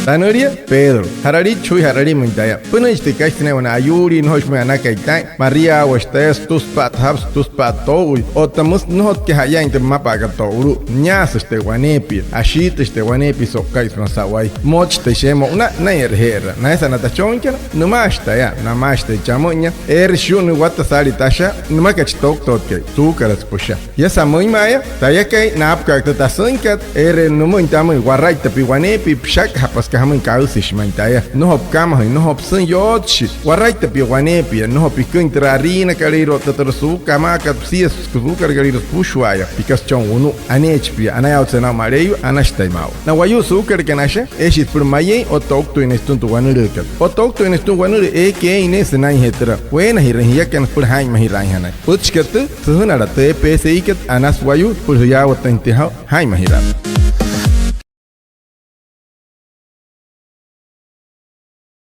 Tanoria Pedro harari chui harari muntaya puna este kaistene wana ayuri no me ana kaitai Maria wastes tus pat habs tus pat toui otamus no que haya inte mapa ga touru nyas este wanepi ashit este wanepi sokais no sawai moch te shemo una na herhera na esa nata chonka no masta ya na masta chamonya shunu wata sali tasha no makach tok totke sukaras pusha ya samoy maya taya kai napka ta sankat no muntamo warai tapi wanepi pshak hapas ka hamun kausish maitaya no hop kama no hop sun yotchi warai tapi wanepi no hop ikuntrarina kaliro tatarsu kama kapsias kuzukar kaliro pushwaya pikas chon unu anechpi anayao tsena mareyu anashtaimao na wayu sukar kanasha eshit por maye o tokto en estuntu wanurukat o tokto en estuntu wanuru ke ines nai hetra wena hirahia kan por hain mahirahana utchkat suhunara te psikat anas wayu por yawo tentihau hain mahira